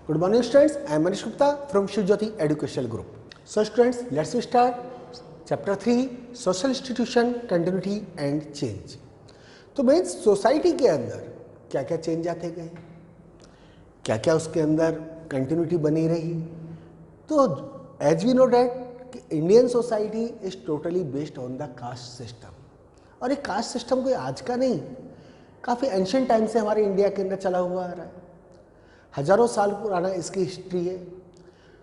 Good morning students, I am Manish Gupta from Shiv Jyoti Educational Group. So students, let's start chapter 3 Social Institution, Continuity and Change. तो means society के अंदर क्या क्या change आते गए, क्या क्या उसके अंदर कंटिन्यूटी बनी रही. तो as we know that Indian society is totally based on the caste system. और ये कास्ट सिस्टम कोई आज का नहीं, काफ़ी एंशियंट टाइम से हमारे इंडिया के अंदर चला हुआ आ रहा है. हजारों साल पुराना इसकी हिस्ट्री है.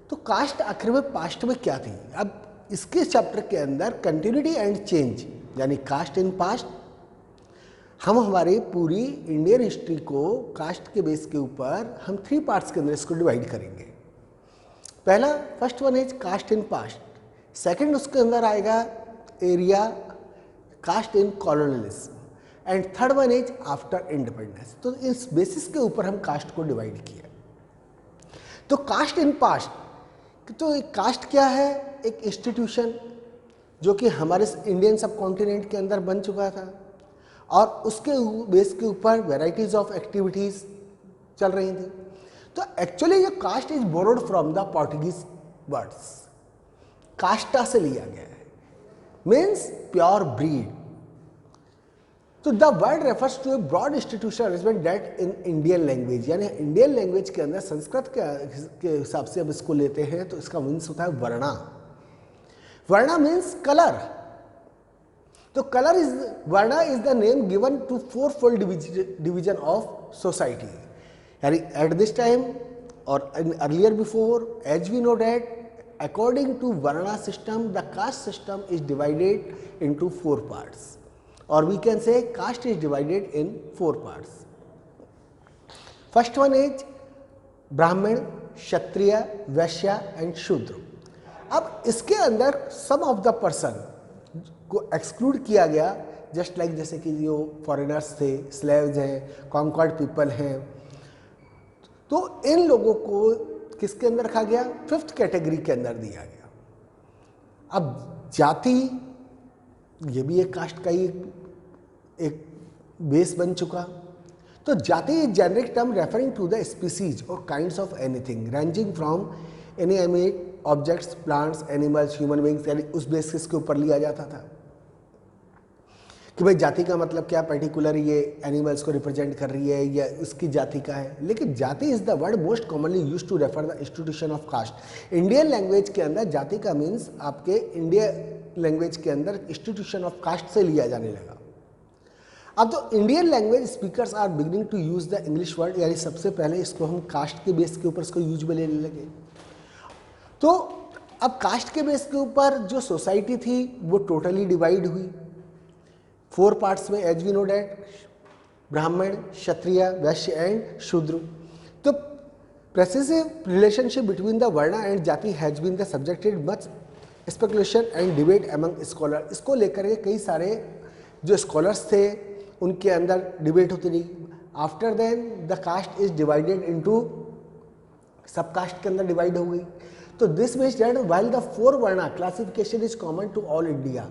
तो कास्ट आखिर में पास्ट में क्या थी. अब इसके चैप्टर के अंदर कंटिन्यूटी एंड चेंज यानी कास्ट इन पास्ट, हम हमारी पूरी इंडियन हिस्ट्री को कास्ट के बेस के ऊपर हम 3 पार्ट्स के अंदर इसको डिवाइड करेंगे. पहला first one is caste in past, second उसके अंदर आएगा area caste in colonialism, and third one is after independence. तो इस बेसिस के ऊपर हम कास्ट को डिवाइड किया. तो कास्ट इन पास्ट, तो कास्ट क्या है, एक इंस्टीट्यूशन जो कि हमारे इंडियन सब कॉन्टिनेंट के अंदर बन चुका था और उसके बेस के ऊपर वेराइटीज ऑफ एक्टिविटीज चल रही थी. तो एक्चुअली ये caste is borrowed from the Portuguese words, कास्टा से लिया गया है, मीन्स प्योर ब्रीड. तो the word refers to a broad institution arrangement that in Indian language, यानी इंडियन लैंग्वेज के अंदर संस्कृत के हिसाब से अब इसको लेते हैं तो इसका मीन्स होता है वर्णा. Varna means colour. तो colour is, varna is the name given to 4-fold division of society. यानी एट दिस टाइम और earlier before, as we know that according to varna system the caste system is divided into 4 parts, or we can say caste is divided in 4 parts. First one is ब्राह्मण, क्षत्रिय, वैश्य and शूद्र. अब इसके अंदर सम of the person को exclude किया गया, just like जैसे कि जो फॉरेनर्स थे, स्लेव्स हैं, कॉन्कर्ड पीपल हैं. तो इन लोगों को किसके अंदर रखा गया, 5th कैटेगरी के अंदर दिया गया. अब जाति, ये भी एक कास्ट का ही एक बेस बन चुका. तो jati is generic term referring to the species और kinds of anything ranging from inanimate objects, plants, animals, human beings, यानी उस बेसिस के ऊपर लिया जाता था कि भाई जाति का मतलब क्या, पर्टिकुलर ये एनिमल्स को रिप्रेजेंट कर रही है या उसकी जाति का है. लेकिन jati is the word most commonly used to refer the institution of caste. Indian language के अंदर जाति का मीन्स आपके इंडिया लैंग्वेज के अंदर इंस्टीट्यूशन ऑफ कास्ट से लिया जाने लगा. अब तो Indian language speakers are beginning to use the English word, यानी सबसे पहले इसको हम कास्ट के बेस के ऊपर इसको यूज में लेने लगे. तो अब कास्ट के बेस के ऊपर जो सोसाइटी थी वो टोटली डिवाइड हुई 4 पार्ट्स में, एज वी नो डैट ब्राह्मण, क्षत्रिय, वैश्य एंड शूद्र. तो precise relationship between the varna and jati has been the subjected much speculation and debate among scholar. इसको लेकर के कई सारे जो स्कॉलर्स थे उनके अंदर डिबेट होती रही. After then the caste is divided into, subcaste के अंदर डिवाइड हो गई. तो this means that while the 4 varna classification is common to all India,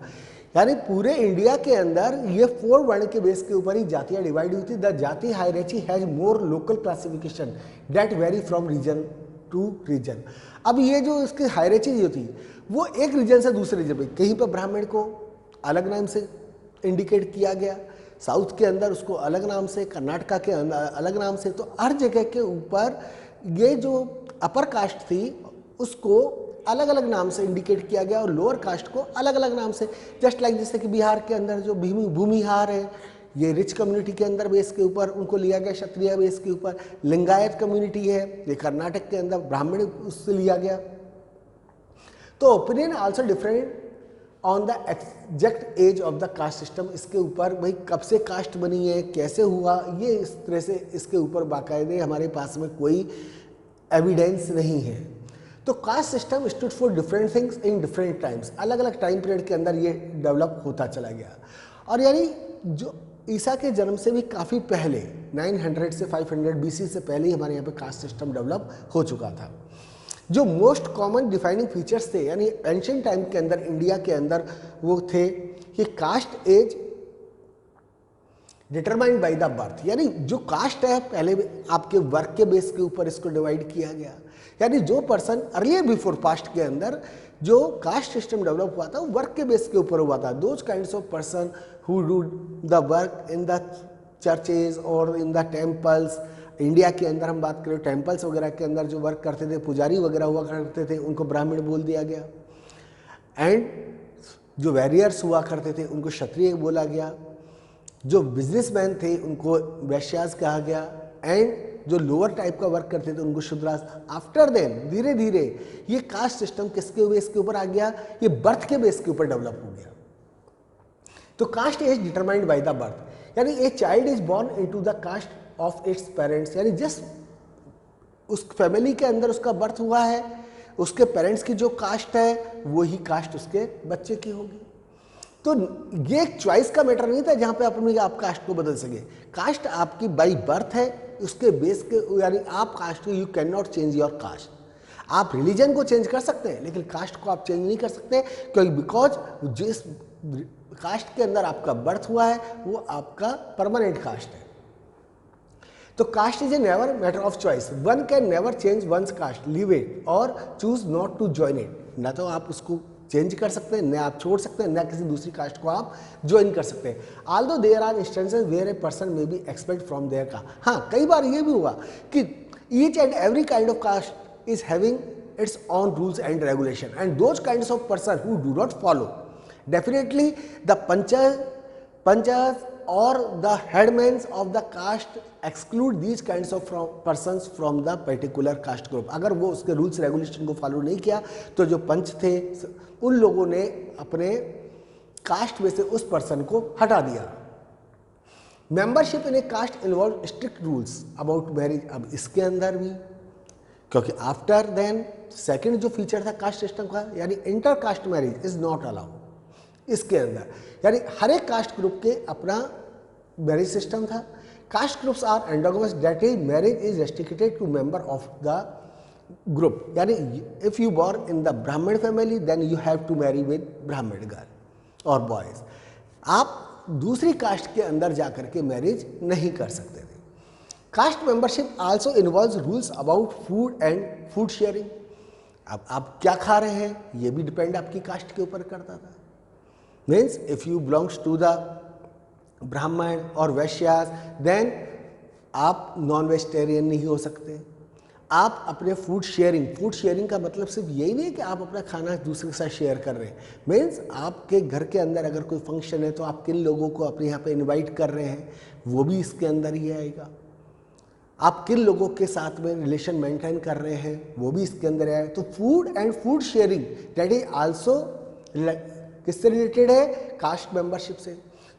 यानी पूरे इंडिया के अंदर ये 4 वर्ण के बेस के ऊपर ही जातियाँ डिवाइड हुई थी. The jati hierarchy has more local classification that vary from region to region. अब ये जो इसकी हायरार्ची जो थी वो एक रीजन से दूसरे रीजन पे, कहीं पर ब्राह्मण को अलग नाम से इंडिकेट किया गया, साउथ के अंदर उसको अलग नाम से, कर्नाटका के अंदर अलग नाम से. तो हर जगह के ऊपर ये जो अपर कास्ट थी उसको अलग अलग नाम से इंडिकेट किया गया और लोअर कास्ट को अलग अलग नाम से. जस्ट लाइक जैसे कि बिहार के अंदर जो भूमिहार है, ये रिच कम्युनिटी के अंदर बेस के ऊपर उनको लिया गया, क्षत्रिय बेस के ऊपर. लिंगायत कम्युनिटी है, ये कर्नाटक के अंदर ब्राह्मण उससे लिया गया. तो opinion also different on the exact as of the caste system. इसके ऊपर भाई कब से कास्ट बनी है, कैसे हुआ, ये इस तरह से इसके ऊपर बाकायदे हमारे पास में कोई एविडेंस नहीं है. तो caste system stood for different things in different times, अलग अलग टाइम पीरियड के अंदर ये डेवलप होता चला गया. और यानी जो ईसा के जन्म से भी काफ़ी पहले 900 से 500 BC से पहले ही हमारे यहाँ पे कास्ट सिस्टम डेवलप हो चुका था. जो मोस्ट कॉमन डिफाइनिंग फीचर्स थे यानी एंशिएंट टाइम के अंदर इंडिया के अंदर वो थे कि caste is determined by the birth, यानी जो कास्ट है पहले आपके वर्क के बेस के ऊपर इसको डिवाइड किया गया, यानी जो पर्सन अर्लियर बिफोर पास्ट के अंदर जो कास्ट सिस्टम डेवलप हुआ था वो वर्क के बेस के ऊपर हुआ था। Those kinds of person who do the work in the churches और इन द टेम्पल्स, इंडिया के अंदर हम बात करें टेम्पल्स वगैरह के अंदर जो वर्क करते थे, पुजारी वगैरह हुआ करते थे, उनको ब्राह्मण बोल दिया गया। एंड जो वॉरियर्स हुआ करते थे उनको क्षत्रिय बोला गया, जो बिजनेसमैन थे उनको वैश्यास कहा गया, एंड जो लोअर टाइप का वर्क करते थे उनको शूद्रास। आफ्टर देन धीरे धीरे ये कास्ट सिस्टम किसके बेस के ऊपर आ गया, ये बर्थ के बेस के ऊपर डेवलप हो गया। तो caste is determined by the birth, यानी a child is born into the caste of its parents, यानी जिस उस फैमिली के अंदर उसका बर्थ हुआ है उसके पेरेंट्स की जो कास्ट है वही कास्ट उसके बच्चे की होगी। तो ये एक चॉइस का मैटर नहीं था जहां पे अपनी आप कास्ट को बदल सके। कास्ट आपकी बाई बर्थ है, उसके बेस के, यानी आप caste, you can not change your caste. आप रिलीजन को चेंज कर सकते हैं लेकिन कास्ट को आप चेंज नहीं कर सकते, क्योंकि बिकॉज जिस कास्ट के अंदर आपका बर्थ हुआ है वो आपका परमानेंट कास्ट है। तो caste is a never matter of choice, one can never change once caste, leave it और choose not to join it. ना तो आप उसको चेंज कर सकते हैं, न आप छोड़ सकते हैं, न किसी दूसरी कास्ट को आप ज्वाइन कर सकते हैं। Although there are instances where a person may be expect from there का, हाँ कई बार ये भी हुआ कि each and every kind of caste is having its own rules and regulation, and those kinds of person who do not follow, definitely the पंचers or the headmen of the caste exclude these kinds of persons from the particular caste group। अगर वो उसके rules regulation को follow नहीं किया तो जो पंच थे उन लोगों ने अपने कास्ट में से उस पर्सन को हटा दिया। Membership in a caste involve strict rules about marriage. अब इसके अंदर भी, क्योंकि आफ्टर देन सेकंड जो फीचर था कास्ट सिस्टम का, यानी inter caste marriage is not allowed. इसके अंदर यानी हर एक कास्ट ग्रुप के अपना मैरिज सिस्टम था। Caste groups are endogamous, that is marriage is restricted to member of the group, यानी if you born in the Brahmin family then you have to marry with ब्राह्मण गर्ल और boys. आप दूसरी cast के अंदर जाकर के मैरिज नहीं कर सकते थे। Caste membership also involves rules about food and food sharing. अब आप क्या खा रहे हैं ये भी डिपेंड आपकी कास्ट के ऊपर करता था। Means if you belongs to the Brahman और वैश्यास देन आप नॉन वेजिटेरियन नहीं हो सकते। आप अपने फूड शेयरिंग का मतलब सिर्फ यही नहीं है कि आप अपना खाना दूसरे के साथ शेयर कर रहे हैं। मीन्स आपके घर के अंदर अगर कोई फंक्शन है तो आप किन लोगों को अपने यहाँ पे इनवाइट कर रहे हैं वो भी इसके अंदर ही आएगा। आप किन लोगों के साथ में रिलेशन मेंटेन कर रहे हैं वो भी इसके अंदर आएगा। तो food and food sharing that is also किससे रिलेटेड है, कास्ट मेंबरशिप से।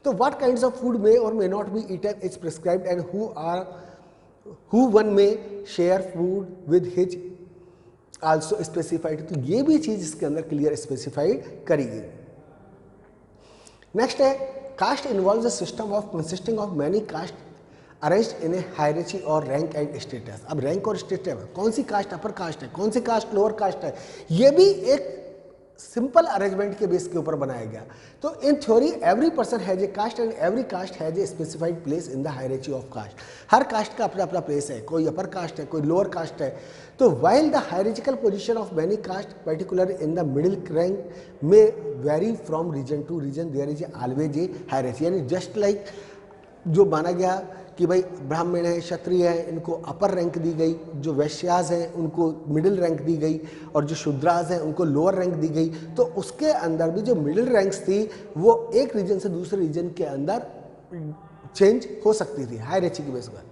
तो what kinds of food may और may not be eaten is prescribed and who one may share food with his also specified. तो ये भी चीज इसके अंदर क्लियर स्पेसिफाइड करी गई। नेक्स्ट है caste involves a system of consisting of many caste arranged in a hierarchy और रैंक एंड स्टेटस। अब रैंक और स्टेटस, कौन सी कास्ट अपर कास्ट है, कौन सी कास्ट लोअर कास्ट है, ये भी एक सिंपल अरेंजमेंट के बेस के ऊपर बनाया गया। तो in theory every person has a caste and every caste has a specified place in the hierarchy of caste. हर कास्ट का अपना अपना प्लेस है, कोई अपर कास्ट है, कोई लोअर कास्ट है। तो while the hierarchical position of many caste particular in the middle rank may vary from region to region there is always a hierarchy. यानी जस्ट लाइक जो माना गया कि भाई ब्राह्मण है, क्षत्रिय है, इनको अपर रैंक दी गई, जो वैश्यास हैं उनको मिडिल रैंक दी गई और जो शूद्रास हैं उनको लोअर रैंक दी गई। तो उसके अंदर भी जो मिडिल रैंक्स थी वो एक रीजन से दूसरे रीजन के अंदर चेंज हो सकती थी हायरार्ची की बेस पर।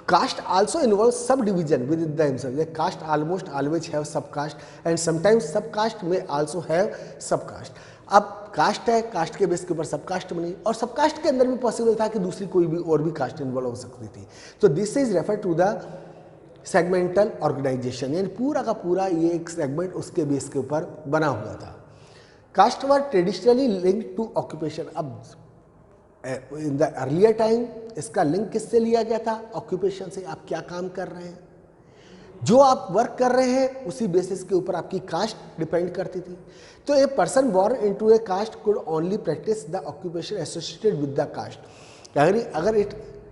Caste also involves subdivision within themselves. The caste almost always have subcaste and sometimes subcaste may also have subcaste. अब कास्ट है, कास्ट के बेस के ऊपर सबकास्ट बनी और सबकास्ट के अंदर भी पॉसिबल था कि दूसरी कोई भी और भी कास्ट इन्वॉल्व हो सकती थी। तो this is refer to the segmental organisation, यानी पूरा का पूरा ये एक सेगमेंट उसके बेस के ऊपर बना हुआ था। Caste were traditionally linked to occupation. अब इन द अर्लियर टाइम इसका लिंक किससे लिया गया था, ऑक्यूपेशन से, आप क्या काम कर रहे हैं। जो आप वर्क कर रहे हैं उसी बेसिस के ऊपर आपकी कास्ट डिपेंड करती थी। तो a person born into a caste could only practice the occupation associated with the caste. अगर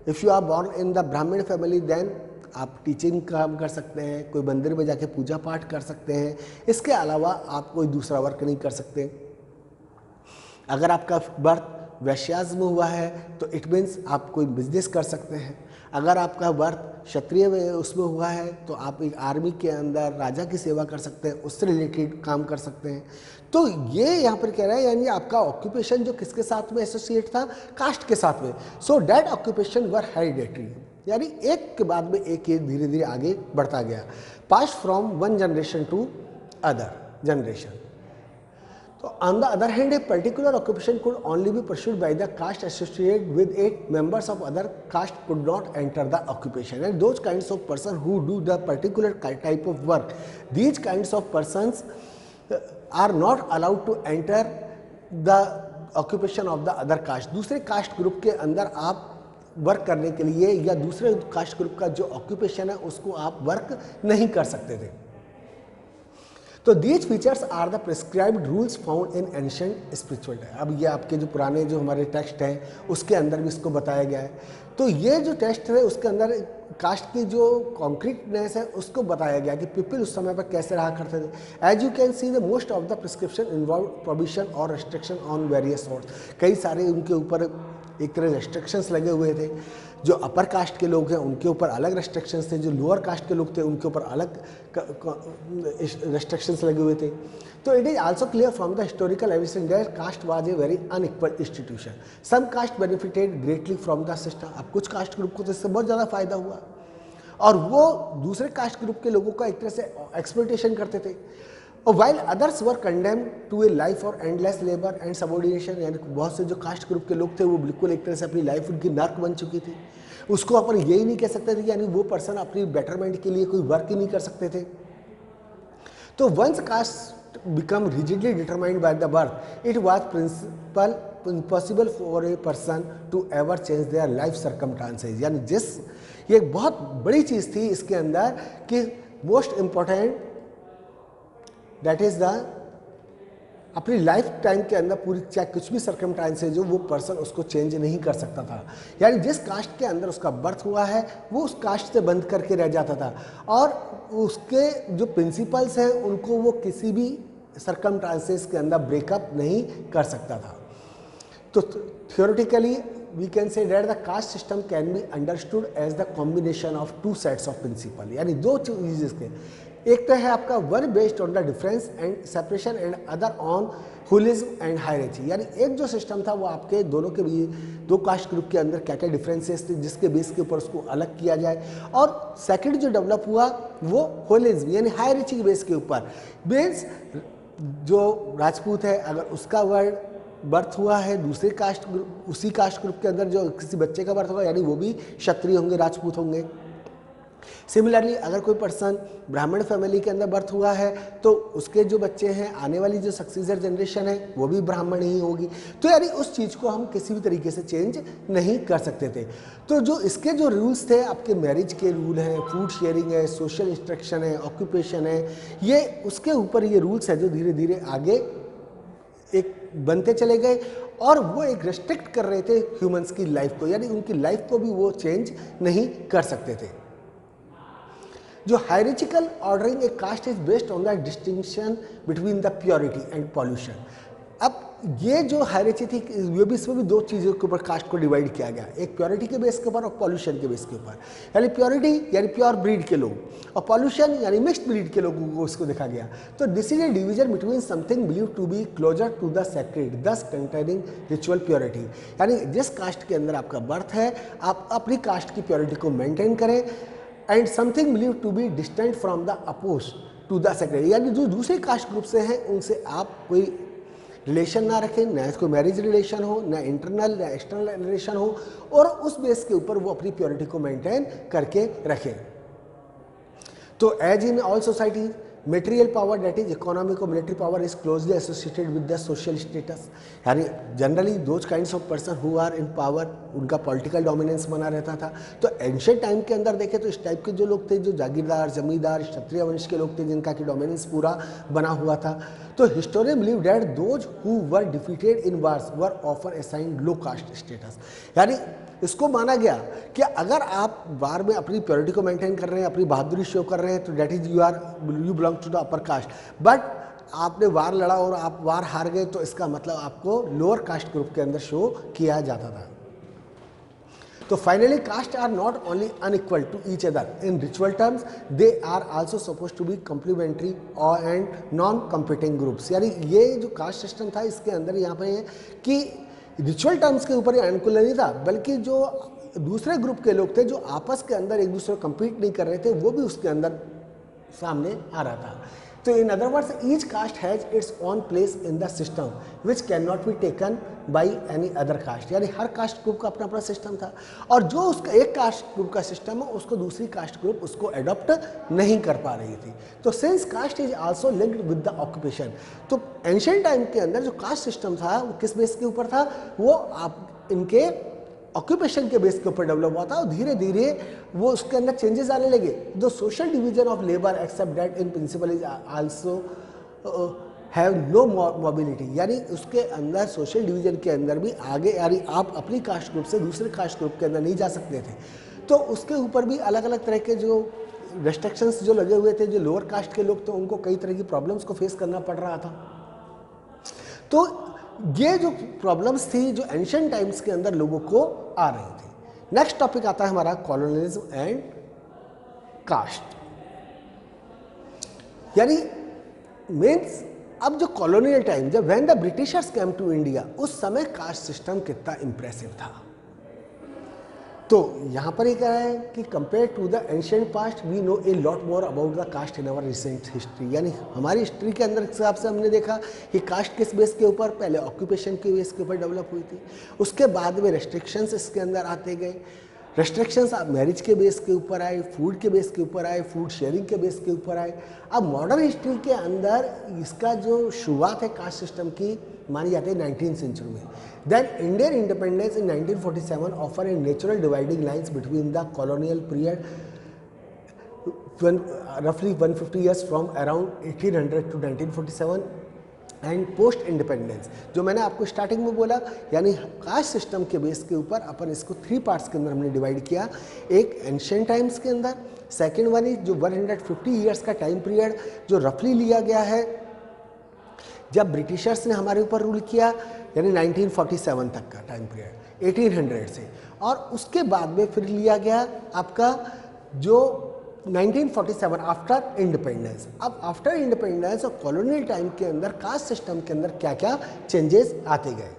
if you are born in the Brahmin family then आप टीचिंग काम कर सकते हैं, कोई मंदिर में जाके पूजा पाठ कर सकते हैं, इसके अलावा आप कोई दूसरा वर्क नहीं कर सकते। अगर आपका बर्थ वैश्याज में हुआ है तो इट मीन्स आप कोई बिजनेस कर सकते हैं। अगर आपका बर्थ क्षत्रिय में उसमें हुआ है तो आप एक आर्मी के अंदर राजा की सेवा कर सकते हैं, उससे रिलेटेड काम कर सकते हैं। तो ये यहाँ पर कह रहा है यानी आपका ऑक्यूपेशन जो किसके साथ में एसोसिएट था, कास्ट के साथ में। So that occupation were hereditary, यानी एक के बाद में एक धीरे धीरे आगे बढ़ता गया, pass from one generation to other generation. तो on the other hand a particular occupation could only be pursued by the caste associated with it, members of other caste could not enter the occupation and those kinds of person who do the particular type of work, these kinds of persons are not allowed to enter the occupation of the other caste. दूसरे caste group के अंदर आप work करने के लिए या दूसरे caste group का जो ऑक्यूपेशन है उसको आप वर्क नहीं कर सकते थे। तो these features are the prescribed rules found in ancient spiritual. अब ये आपके जो पुराने जो हमारे टेक्स्ट हैं उसके अंदर भी इसको बताया गया है। तो ये जो टेक्स्ट है उसके अंदर कास्ट की जो कॉन्क्रीटनेस है उसको बताया गया कि पीपल उस समय पर कैसे रहा करते थे। As you can see the most of the prescription involve provision और रेस्ट्रिक्शन ऑन वेरियस सोर्स। कई सारे उनके ऊपर एक तरह रेस्ट्रिक्शंस लगे हुए थे। जो अपर कास्ट के लोग हैं उनके ऊपर अलग रेस्ट्रिक्शंस थे, जो लोअर कास्ट के लोग थे उनके ऊपर अलग रेस्ट्रिक्शंस लगे हुए थे। तो it is also clear from the historical evidence that caste was a very unequal institution. Some caste benefited greatly from the system. अब कुछ कास्ट ग्रुप को तो इससे बहुत ज़्यादा फायदा हुआ और वो दूसरे कास्ट ग्रुप के लोगों का एक तरह से एक्सप्लॉइटेशन करते थे। और while others were condemned to a life और एंडलेस लेबर एंड सबऑर्डिनेशन, यानी बहुत से जो कास्ट ग्रुप के लोग थे वो बिल्कुल एक तरह से अपनी लाइफ उनकी नर्क बन चुकी थी। उसको अपन यही नहीं कह सकते थे, यानी वो पर्सन अपनी बेटरमेंट के लिए कोई वर्क ही नहीं कर सकते थे। तो once caste become rigidly determined by the birth, it was principle impossible for a person to ever change their life circumstances. यानी ये एक बहुत बड़ी चीज़ थी इसके अंदर कि most important that is the अपनी लाइफ टाइम के अंदर पूरी चाहे कुछ भी सर्कमस्टांसेस जो वो पर्सन उसको चेंज नहीं कर सकता था। यानी जिस कास्ट के अंदर उसका बर्थ हुआ है वो उस कास्ट से बंद करके रह जाता था और उसके जो प्रिंसिपल्स हैं उनको वो किसी भी सर्कमस्टांसेस के अंदर ब्रेकअप नहीं कर सकता था। तो theoretically we can say that the caste system can be understood as the combination of two sets of principle. यानी दो चीज़ के, एक तो है आपका one based on the difference and separation and other on holism and hierarchy. यानी एक जो सिस्टम था वो आपके दोनों के भी दो कास्ट ग्रुप के अंदर क्या क्या डिफरेंसेस थे जिसके बेस के ऊपर उसको अलग किया जाए, और सेकंड जो डेवलप हुआ वो होलिज्म यानी हायरार्ची के बेस के ऊपर। मीन्स जो राजपूत है अगर उसका वर्ड बर्थ हुआ है दूसरे कास्ट ग्रुप, उसी कास्ट ग्रुप के अंदर जो किसी बच्चे का बर्थ होगा यानी वो भी क्षत्रिय होंगे, राजपूत होंगे। सिमिलरली अगर कोई पर्सन ब्राह्मण फैमिली के अंदर बर्थ हुआ है तो उसके जो बच्चे हैं आने वाली जो सक्सेसर जनरेशन है वो भी ब्राह्मण ही होगी। तो यानी उस चीज़ को हम किसी भी तरीके से चेंज नहीं कर सकते थे। तो जो इसके जो रूल्स थे आपके मैरिज के रूल हैं, फूड शेयरिंग है, सोशल इंस्ट्रक्शन है, ऑक्यूपेशन है, ये उसके ऊपर ये रूल्स है जो धीरे धीरे आगे एक बनते चले गए और वो एक रेस्ट्रिक्ट कर रहे थे ह्यूमंस की लाइफ को, यानी उनकी लाइफ को भी वो चेंज नहीं कर सकते थे। जो hierarchical ordering a caste is based on the distinction between the purity and pollution. अब ये जो हायरार्ची थी ये भी इसमें भी दो चीज़ों के ऊपर कास्ट को डिवाइड किया गया, एक प्योरिटी के बेस के ऊपर और पॉल्यूशन के बेस के ऊपर। यानी प्योरिटी यानी प्योर ब्रीड के लोग और पॉल्यूशन यानी मिक्स्ड ब्रीड के लोगों को इसको देखा गया। तो this is a division between something believe to be closer to the sacred thus containing ritual purity. यानी जिस कास्ट के अंदर आपका बर्थ है आप अपनी कास्ट की प्योरिटी को मेंटेन करें and something believe to be distant from the oppose to the sacred, यानी जो दूसरे कास्ट ग्रुप से हैं उनसे आप कोई रिलेशन ना रखें, ना कोई मैरिज रिलेशन हो, ना इंटरनल ना एक्सटर्नल रिलेशन हो, और उस बेस के ऊपर वो अपनी प्योरिटी को मेंटेन करके रखें। तो as in all society Material power, that is economic or military power, is closely associated with the social status. यानी generally those kinds of person who are in power, उनका पॉलिटिकल डोमिनेंस बना रहता था. तो ancient time के अंदर देखें तो इस टाइप के जो लोग थे, जो जागीरदार, जमींदार, क्षत्रिय वंश के लोग थे, जिनका कि डोमिनेंस पूरा बना हुआ था. तो historian believe that those who were defeated in wars were often assigned low caste status. यानी इसको माना गया कि अगर आप वार में अपनी प्योरिटी को मेंटेन कर रहे हैं, अपनी बहादुरी शो कर रहे हैं, तो that is you belong to the upper caste. But आपने वार लड़ा और आप वार हार गए, तो इसका मतलब आपको लोअर कास्ट ग्रुप के अंदर शो किया जाता था. तो finally caste are not only unequal to each other in ritual terms, they are also suppose to be complementary और एंड नॉन कम्पीटिंग ग्रुप्स. यानी ये जो कास्ट सिस्टम था, इसके अंदर यहाँ पे है कि रिचुअल टर्म्स के ऊपर ये अनुकूल नहीं था, बल्कि जो दूसरे ग्रुप के लोग थे जो आपस के अंदर एक दूसरे को कम्पीट नहीं कर रहे थे, वो भी उसके अंदर सामने आ रहा था. तो in other words, each cast has its own place in the system which can not be taken by any other caste. यानी हर कास्ट ग्रुप का अपना अपना सिस्टम था, और जो उसका एक कास्ट ग्रुप का सिस्टम है, उसको दूसरी कास्ट ग्रुप उसको अडॉप्ट नहीं कर पा रही थी. तो since caste is also linked with the occupation, तो एंशिएंट टाइम के अंदर जो कास्ट सिस्टम था वो किस बेस के ऊपर था, वो आप इनके ऑक्यूपेशन के बेस के ऊपर डेवलप हुआ था, और धीरे धीरे वो उसके अंदर चेंजेस आने लगे. The social division of labour except that in principle is also have no mobility. यानी उसके अंदर सोशल डिवीजन के अंदर भी आगे, यानी आप अपनी कास्ट ग्रुप से दूसरे कास्ट ग्रुप के अंदर नहीं जा सकते थे. तो उसके ऊपर भी अलग अलग तरह के जो रेस्ट्रिक्शंस जो लगे हुए थे, जो लोअर कास्ट के लोग, तो उनको कई तरह की प्रॉब्लम्स को फेस करना पड़ रहा था. तो ये जो प्रॉब्लम्स थी, जो एंशिएंट टाइम्स के अंदर लोगों को आ रही थी. नेक्स्ट टॉपिक आता है हमारा कॉलोनियलिज्म एंड कास्ट. यानी मीन्स अब जो कॉलोनियल टाइम, जब when the Britishers came to India, उस समय कास्ट सिस्टम कितना इंप्रेसिव था. तो यहाँ पर ये क्या है कि compare to the ancient past we know a lot more about the caste in our recent history. यानी हमारी हिस्ट्री के अंदर हिसाब से हमने देखा कि कास्ट किस बेस के ऊपर, पहले ऑक्यूपेशन के बेस के ऊपर डेवलप हुई थी, उसके बाद में रेस्ट्रिक्शंस इसके अंदर आते गए. रेस्ट्रिक्शंस अब मैरिज के बेस के ऊपर आए, फूड के बेस के ऊपर आए, फूड शेयरिंग के बेस के ऊपर आए. अब मॉडर्न हिस्ट्री के अंदर इसका जो शुरुआत है कास्ट सिस्टम की, मानी जाती है 19th सेंचुरी में. Then Indian independence in 1947 offer a natural dividing lines between the colonial period roughly 150 years from around 1800 to 1947 and post independence. जो मैंने आपको स्टार्टिंग में बोला, यानी कास्ट सिस्टम के बेस के ऊपर अपन इसको 3 पार्ट्स के अंदर हमने डिवाइड किया. एक एंशिएंट टाइम्स के अंदर, सेकेंड वन इज जो 150 ईयर्स का टाइम पीरियड जो रफली लिया गया है जब ब्रिटिशर्स ने हमारे ऊपर रूल किया, यानी 1947 तक का टाइम पीरियड 1800 से, और उसके बाद में फिर लिया गया आपका जो 1947 आफ्टर इंडिपेंडेंस. अब आफ्टर इंडिपेंडेंस और कॉलोनियल टाइम के अंदर कास्ट सिस्टम के अंदर क्या क्या चेंजेस आते गए.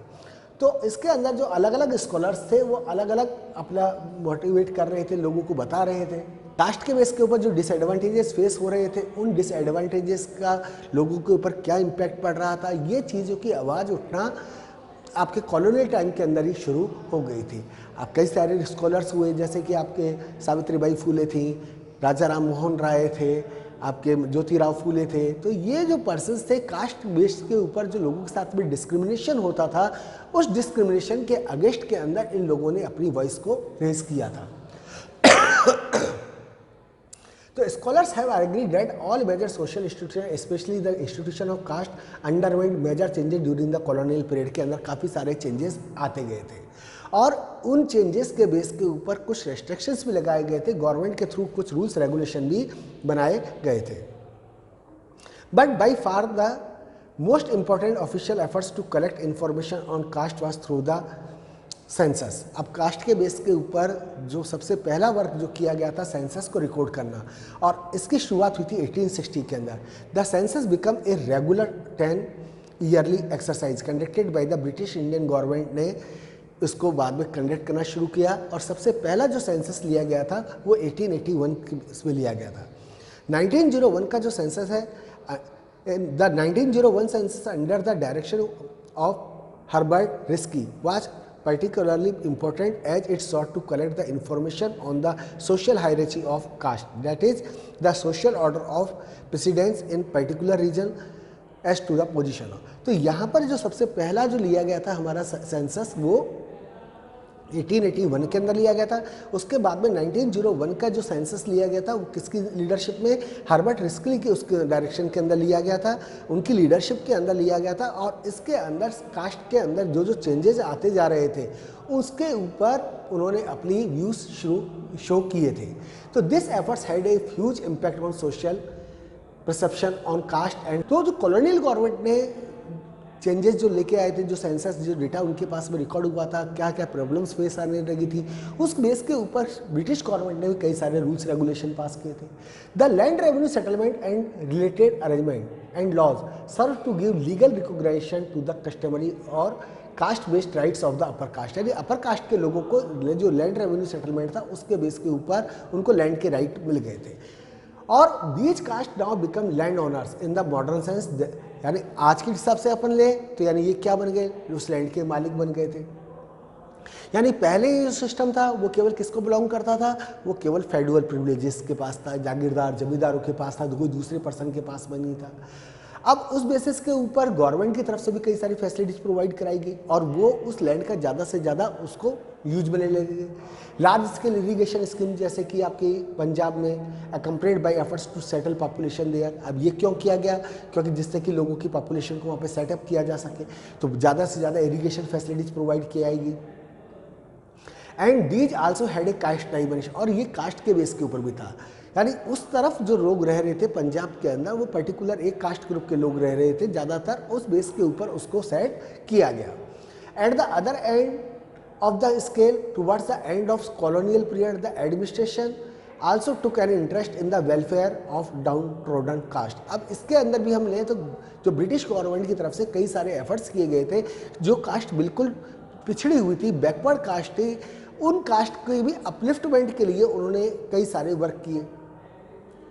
तो इसके अंदर जो अलग अलग स्कॉलर्स थे वो अलग अलग अपना मोटिवेट कर रहे थे, लोगों को बता रहे थे कास्ट के बेस के ऊपर जो डिसएडवांटेजेस फेस हो रहे थे, उन डिसएडवांटेजेस का लोगों के ऊपर क्या इम्पैक्ट पड़ रहा था. ये चीज़ों की आवाज़ उठना आपके कॉलोनियल टाइम के अंदर ही शुरू हो गई थी. अब कई सारे स्कॉलर्स हुए, जैसे कि आपके सावित्रीबाई फुले थी, राजा राम मोहन राय थे, आपके ज्योतिराव फुले थे. तो ये जो पर्सन्स थे, कास्ट बेस के ऊपर जो लोगों के साथ में डिस्क्रिमिनेशन होता था, उस डिस्क्रिमिनेशन के अगेंस्ट के अंदर इन लोगों ने अपनी वॉइस को रेज किया था. तो scholars have agreed that all major social institution specially the institution of caste underwent major changes during the colonial period. के अंदर काफ़ी सारे चेंजेस आते गए थे, और उन चेंजेस के बेस के ऊपर कुछ रेस्ट्रिक्शंस भी लगाए गए थे, गवर्नमेंट के थ्रू कुछ रूल्स रेगुलेशन भी बनाए गए थे. But by far the most important official efforts to collect information on caste was through the census. अब कास्ट के बेस के ऊपर जो सबसे पहला वर्क जो किया गया था, सेंसस को रिकॉर्ड करना, और इसकी शुरुआत हुई थी 1860 के अंदर. The census become a regular 10 yearly exercise conducted by the British Indian government ने इसको बाद में कंडक्ट करना शुरू किया. और सबसे पहला जो सेंसस लिया गया था वो 1881 में लिया गया था. 1901 का जो सेंसस है, the 1901 census under the direction of Herbert risky was particularly important as it sought to collect the information on the social hierarchy of caste, that is the social order of precedence in particular region as to the position. तो यहाँ पर जो सबसे पहला जो लिया गया था हमारा सेंसस वो 1881 के अंदर लिया गया था। उसके बाद में 1901 का जो सेंसस लिया गया था वो किसकी लीडरशिप में, हर्बर्ट रिस्कली की उसके डायरेक्शन के अंदर लिया गया था, उनकी लीडरशिप के अंदर लिया गया था। और इसके अंदर कास्ट के अंदर जो जो चेंजेस आते जा रहे थे उसके ऊपर उन्होंने अपनी व्यूज शो किए थे। तो this efforts had a huge impact on social perception on caste and. तो जो कॉलोनियल गवर्नमेंट ने चेंजेस जो लेके आए थे, जो सेंसस जो डेटा उनके पास में रिकॉर्ड हुआ था, क्या क्या प्रॉब्लम्स फेस आने लगी थी, उस बेस के ऊपर ब्रिटिश गवर्नमेंट ने भी कई सारे रूल्स रेगुलेशन पास किए थे। The land revenue settlement and related arrangement and laws serve to give legal recognition to the customary और caste based rights of the upper caste, यानी अपर कास्ट के लोगों को जो लैंड रेवेन्यू सेटलमेंट था उसके बेस के ऊपर उनको लैंड के राइट मिल गए थे। और these caste now become land owners in the modern sense, यानी आज के हिसाब से अपन ले तो यानी ये क्या बन गए, उस लैंड के मालिक बन गए थे। यानी पहले जो सिस्टम था वो केवल किसको बिलोंग करता था, वो केवल फेडरल प्रिविलेजेस के पास था, जागीरदार जमींदारों के पास था, कोई दूसरे पर्सन के पास में नहीं था। अब उस बेसिस के ऊपर गवर्नमेंट की तरफ से भी कई सारी फैसिलिटीज प्रोवाइड कराई गई और वो उस लैंड का ज़्यादा से ज़्यादा उसको यूज में ले गए। लार्ज स्केल इरीगेशन स्कीम जैसे कि आपकी पंजाब में accompanied by efforts to settle population there. अब ये क्यों किया गया, क्योंकि जिससे कि लोगों की पॉपुलेशन को वहाँ पे सेटअप किया जा सके, तो ज़्यादा से ज़्यादा इरीगेशन फैसिलिटीज प्रोवाइड की आएगी। And these also had a caste dimension, और ये कास्ट के बेस के ऊपर भी था, यानी उस तरफ जो लोग रह रहे थे पंजाब के अंदर वो पर्टिकुलर एक कास्ट ग्रुप के लोग रह रहे थे ज़्यादातर, उस बेस के ऊपर उसको सेट किया गया। At the other end of the scale towards the end of colonial period the administration also took an interest in the welfare of downtrodden caste. अब इसके अंदर भी हम लें तो जो ब्रिटिश गवर्नमेंट की तरफ से कई सारे एफर्ट्स किए गए थे, जो कास्ट बिल्कुल पिछड़ी हुई थी, बैकवर्ड कास्ट थी, उन कास्ट के भी अपलिफ्टमेंट के लिए उन्होंने कई सारे वर्क किए।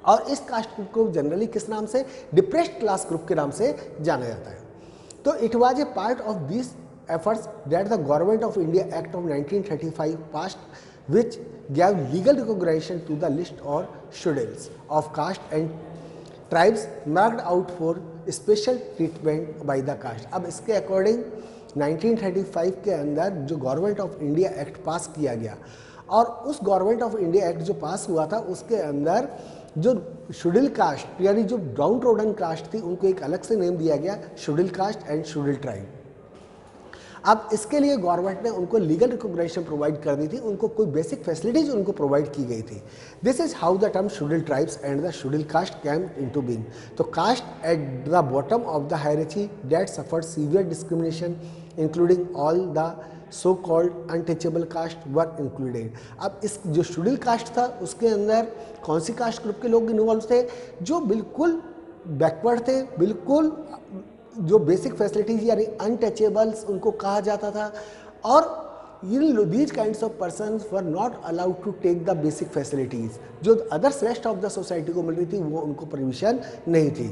और इस कास्ट ग्रुप को जनरली किस नाम से, डिप्रेस्ड क्लास ग्रुप के नाम से जाना जाता है। तो it was a part of this efforts that the government of India act of 1935 passed which gave legal recognition to the list और schedules of caste and tribes marked out for special treatment by the caste. अब इसके according 1935 के अंदर जो government of India act pass किया गया, और उस गवर्नमेंट ऑफ इंडिया एक्ट जो पास हुआ था उसके अंदर जो शेड्यूल कास्ट यानी जो डाउन ट्रोडन कास्ट थी उनको एक अलग से नेम दिया गया, schedule cast and schedule tribe. अब इसके लिए गवर्नमेंट ने उनको लीगल रिकॉग्निशन प्रोवाइड कर दी थी, उनको कोई बेसिक फैसिलिटीज उनको प्रोवाइड की गई थी। This is how the term schedule tribes and the schedule caste came into being. तो caste at the bottom of the hierarchy that suffered severe discrimination including all the so called untouchable caste were included. अब इस जो schedule caste था उसके अंदर कौन सी cast group के लोग इन्वॉल्व थे, जो बिल्कुल बैकवर्ड थे, बिल्कुल जो बेसिक फैसिलिटीज यानी अनटचेबल्स उनको कहा जाता था, और these kinds of persons were not allowed to take the basic facilities जो others rest of the society को मिल रही थी, वो उनको परमिशन नहीं थी।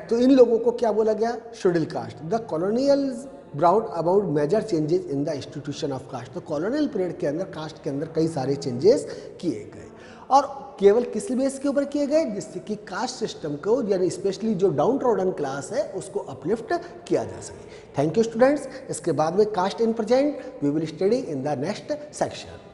तो इन लोगों को क्या बोला गया, schedule caste. The colonial brought about major changes in the institution of caste. तो कॉलोनियल पीरियड के अंदर कास्ट के अंदर कई सारे चेंजेस किए गए, और केवल किस बेस के ऊपर किए गए, जिससे कि कास्ट सिस्टम को यानी स्पेशली जो डाउन ट्रोडन क्लास है उसको अपलिफ्ट किया जा सके। Thank you students. इसके बाद में caste in present we will study in the next section.